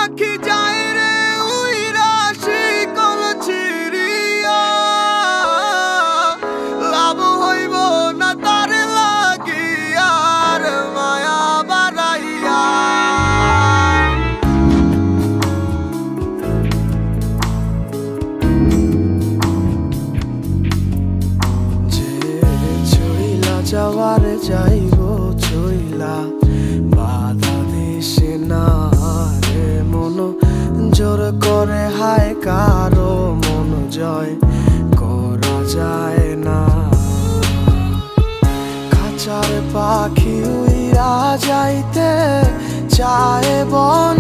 পাখি যায় রে উইরা শিকল ছিড়িয়া, লাভ হইব না তার লাগিয়া আর মায়া বাড়াইয়া। যাওয়ার যাইব চইলা বাধা দিছে না রে মন, জোর করে হায় কারো মন জয় করা যায় না। খাঁচার পাখি উইরা যাইতে চায় বন